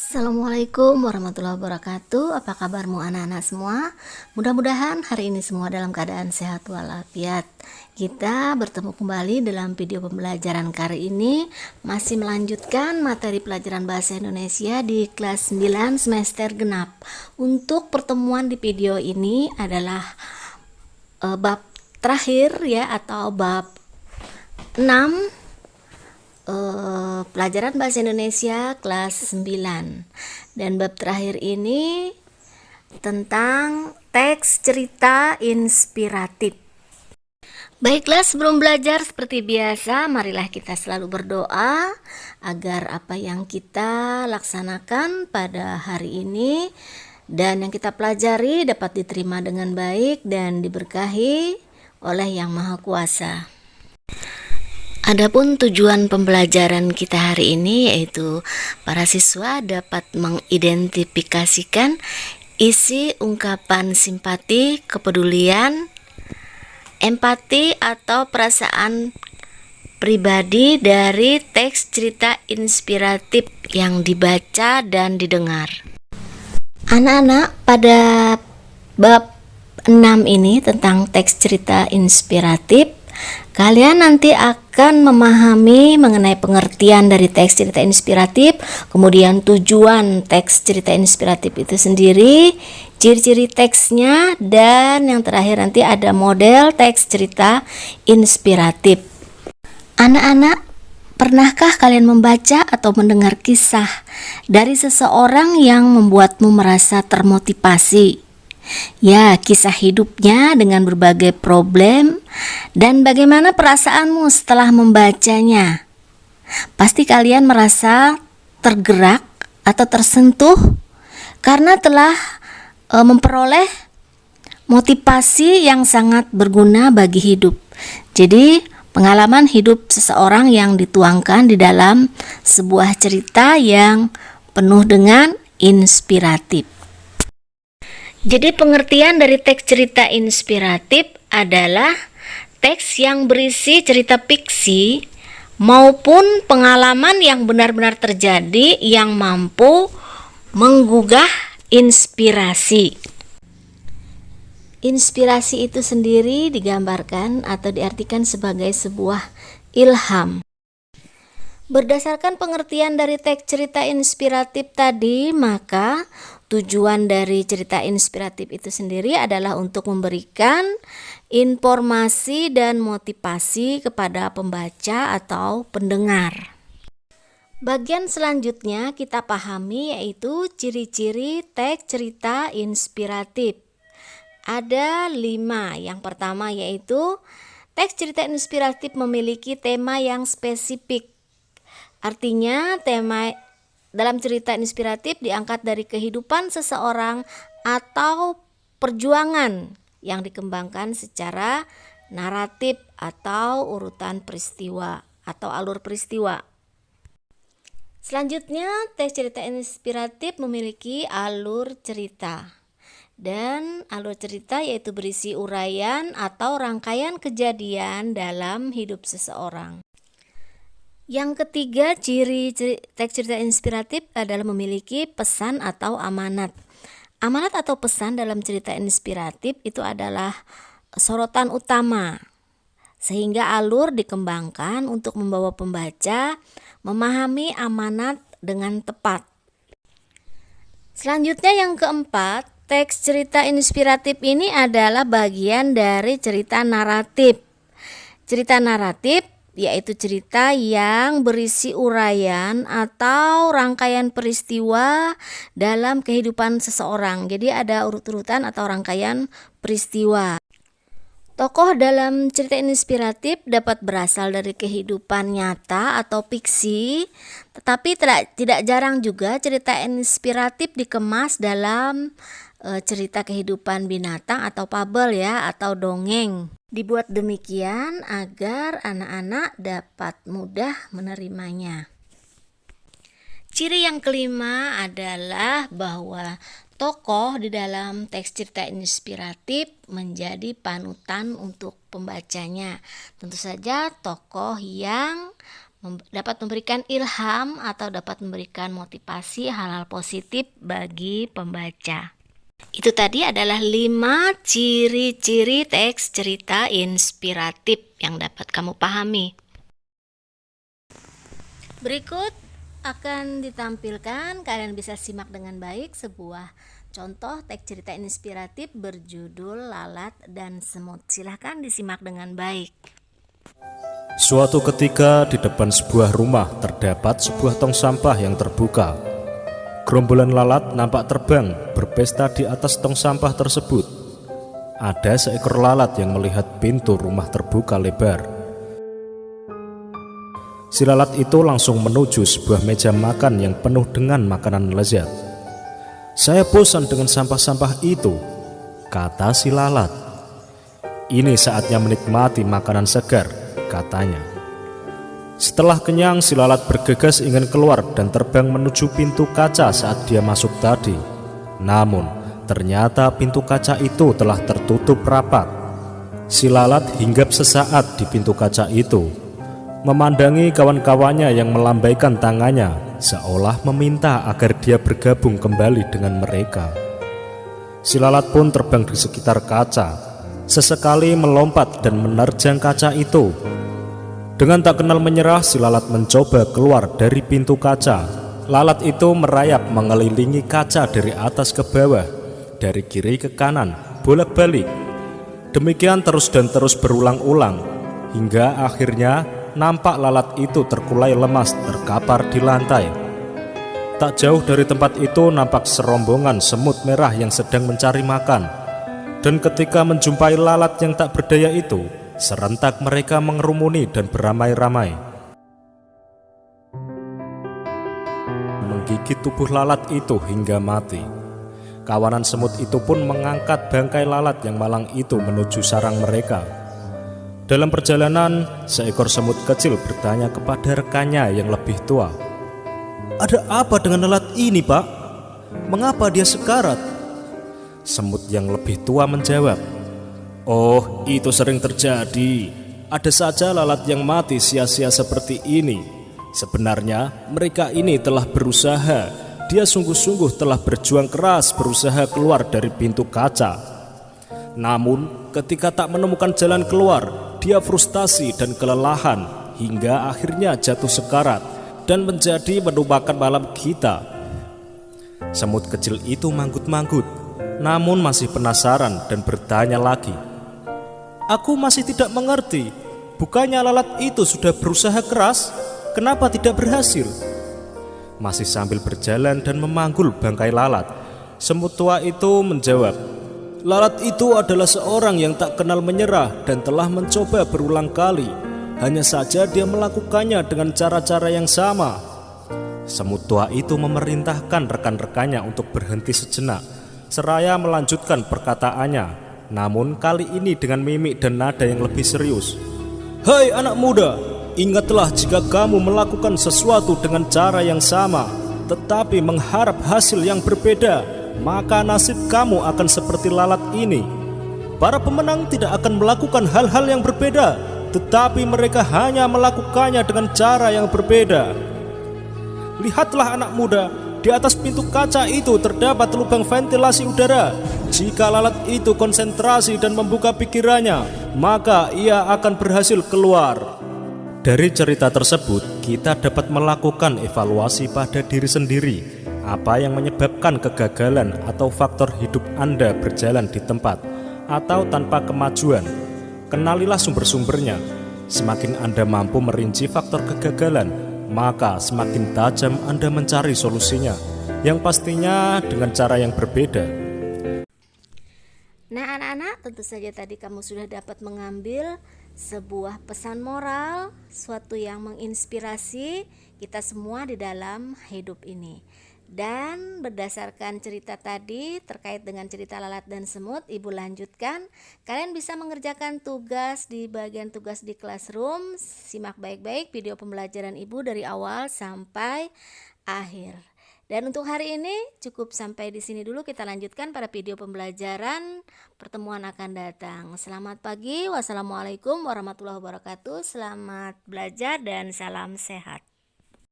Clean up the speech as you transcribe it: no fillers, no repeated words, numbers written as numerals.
Assalamualaikum warahmatullahi wabarakatuh. Apa kabarmu anak-anak semua? Mudah-mudahan hari ini semua dalam keadaan sehat walafiat. Kita bertemu kembali dalam video pembelajaran kali ini, masih melanjutkan materi pelajaran bahasa Indonesia di kelas 9 semester genap. Untuk pertemuan di video ini adalah bab terakhir ya, atau bab 6 pelajaran bahasa Indonesia kelas 9, dan bab terakhir ini tentang teks cerita inspiratif. Baiklah, sebelum belajar seperti biasa, marilah kita selalu berdoa agar apa yang kita laksanakan pada hari ini dan yang kita pelajari dapat diterima dengan baik dan diberkahi oleh Yang Maha Kuasa. Adapun tujuan pembelajaran kita hari ini yaitu para siswa dapat mengidentifikasikan isi ungkapan simpati, kepedulian, empati atau perasaan pribadi dari teks cerita inspiratif yang dibaca dan didengar. Anak-anak, pada bab 6 ini tentang teks cerita inspiratif, kalian nanti akan memahami mengenai pengertian dari teks cerita inspiratif, kemudian tujuan teks cerita inspiratif itu sendiri, ciri-ciri teksnya, dan yang terakhir nanti ada model teks cerita inspiratif. Anak-anak, pernahkah kalian membaca atau mendengar kisah dari seseorang yang membuatmu merasa termotivasi? Ya, kisah hidupnya dengan berbagai problem dan bagaimana perasaanmu setelah membacanya. Pasti kalian merasa tergerak atau tersentuh karena telah memperoleh motivasi yang sangat berguna bagi hidup. Jadi, pengalaman hidup seseorang yang dituangkan di dalam sebuah cerita yang penuh dengan inspiratif. Jadi pengertian dari teks cerita inspiratif adalah teks yang berisi cerita fiksi maupun pengalaman yang benar-benar terjadi yang mampu menggugah inspirasi. Inspirasi itu sendiri digambarkan atau diartikan sebagai sebuah ilham. Berdasarkan pengertian dari teks cerita inspiratif tadi, maka tujuan dari cerita inspiratif itu sendiri adalah untuk memberikan informasi dan motivasi kepada pembaca atau pendengar. Bagian selanjutnya kita pahami yaitu ciri-ciri teks cerita inspiratif. Ada 5. Yang pertama yaitu teks cerita inspiratif memiliki tema yang spesifik. Artinya tema dalam cerita inspiratif diangkat dari kehidupan seseorang atau perjuangan yang dikembangkan secara naratif atau urutan peristiwa atau alur peristiwa. Selanjutnya, teks cerita inspiratif memiliki alur cerita. Dan alur cerita yaitu berisi uraian atau rangkaian kejadian dalam hidup seseorang. Yang ketiga, ciri teks cerita inspiratif adalah memiliki pesan atau amanat. Amanat atau pesan dalam cerita inspiratif itu adalah sorotan utama, sehingga alur dikembangkan untuk membawa pembaca memahami amanat dengan tepat. Selanjutnya yang keempat, teks cerita inspiratif ini adalah bagian dari cerita naratif. Cerita naratif yaitu cerita yang berisi uraian atau rangkaian peristiwa dalam kehidupan seseorang. Jadi ada urut-urutan atau rangkaian peristiwa. Tokoh dalam cerita inspiratif dapat berasal dari kehidupan nyata atau fiksi, tetapi tidak jarang juga cerita inspiratif dikemas dalam cerita kehidupan binatang atau fabel ya, atau dongeng. Dibuat demikian agar anak-anak dapat mudah menerimanya. Ciri yang kelima adalah bahwa tokoh di dalam teks cerita inspiratif menjadi panutan untuk pembacanya. Tentu saja tokoh yang dapat memberikan ilham atau dapat memberikan motivasi hal-hal positif bagi pembaca. Itu tadi adalah 5 ciri-ciri teks cerita inspiratif yang dapat kamu pahami. Berikut akan ditampilkan, kalian bisa simak dengan baik sebuah contoh teks cerita inspiratif berjudul Lalat dan Semut. Silahkan disimak dengan baik. Suatu ketika di depan sebuah rumah terdapat sebuah tong sampah yang terbuka. Gerombolan lalat nampak terbang berpesta di atas tong sampah tersebut. Ada seekor lalat yang melihat pintu rumah terbuka lebar. Si lalat itu langsung menuju sebuah meja makan yang penuh dengan makanan lezat. "Saya bosan dengan sampah-sampah itu," kata si lalat. "Ini saatnya menikmati makanan segar," katanya. Setelah kenyang, si lalat bergegas ingin keluar dan terbang menuju pintu kaca saat dia masuk tadi. Namun, ternyata pintu kaca itu telah tertutup rapat. Si lalat hinggap sesaat di pintu kaca itu, memandangi kawan-kawannya yang melambaikan tangannya, seolah meminta agar dia bergabung kembali dengan mereka. Si lalat pun terbang di sekitar kaca, sesekali melompat dan menerjang kaca itu. Dengan tak kenal menyerah, si lalat mencoba keluar dari pintu kaca. Lalat itu merayap mengelilingi kaca dari atas ke bawah, dari kiri ke kanan, bolak-balik. Demikian terus dan terus berulang-ulang, hingga akhirnya nampak lalat itu terkulai lemas terkapar di lantai. Tak jauh dari tempat itu nampak serombongan semut merah yang sedang mencari makan. Dan ketika menjumpai lalat yang tak berdaya itu, serentak mereka mengerumuni dan beramai-ramai, menggigit tubuh lalat itu hingga mati. Kawanan semut itu pun mengangkat bangkai lalat yang malang itu menuju sarang mereka. Dalam perjalanan, seekor semut kecil bertanya kepada rekannya yang lebih tua, "Ada apa dengan lalat ini, Pak? Mengapa dia sekarat?" Semut yang lebih tua menjawab, "Oh, itu sering terjadi. Ada saja lalat yang mati sia-sia seperti ini. Sebenarnya mereka ini telah berusaha. Dia sungguh-sungguh telah berjuang keras berusaha keluar dari pintu kaca. Namun ketika tak menemukan jalan keluar, dia frustasi dan kelelahan hingga akhirnya jatuh sekarat dan menjadi menumpahkan malam kita." Semut kecil itu manggut-manggut, namun masih penasaran dan bertanya lagi, "Aku masih tidak mengerti. Bukannya lalat itu sudah berusaha keras? Kenapa tidak berhasil?" Masih sambil berjalan dan memanggul bangkai lalat, semut tua itu menjawab, "Lalat itu adalah seorang yang tak kenal menyerah dan telah mencoba berulang kali. Hanya saja dia melakukannya dengan cara-cara yang sama." Semut tua itu memerintahkan rekan-rekannya untuk berhenti sejenak, seraya melanjutkan perkataannya. Namun kali ini dengan mimik dan nada yang lebih serius. "Hai anak muda, ingatlah jika kamu melakukan sesuatu dengan cara yang sama, tetapi mengharap hasil yang berbeda, maka nasib kamu akan seperti lalat ini. Para pemenang tidak akan melakukan hal-hal yang berbeda, tetapi mereka hanya melakukannya dengan cara yang berbeda. Lihatlah anak muda, di atas pintu kaca itu terdapat lubang ventilasi udara. Jika lalat itu konsentrasi dan membuka pikirannya, maka ia akan berhasil keluar." Dari cerita tersebut, kita dapat melakukan evaluasi pada diri sendiri. Apa yang menyebabkan kegagalan atau faktor hidup Anda berjalan di tempat atau tanpa kemajuan? Kenalilah sumber-sumbernya. Semakin Anda mampu merinci faktor kegagalan, maka semakin tajam Anda mencari solusinya, yang pastinya dengan cara yang berbeda. Nah anak-anak, tentu saja tadi kamu sudah dapat mengambil sebuah pesan moral, suatu yang menginspirasi kita semua di dalam hidup ini. Dan berdasarkan cerita tadi terkait dengan cerita lalat dan semut, Ibu lanjutkan. Kalian bisa mengerjakan tugas di bagian tugas di classroom. Simak baik-baik video pembelajaran Ibu dari awal sampai akhir. Dan untuk hari ini cukup sampai di sini dulu, kita lanjutkan pada video pembelajaran pertemuan akan datang. Selamat pagi, wassalamualaikum warahmatullahi wabarakatuh. Selamat belajar dan salam sehat.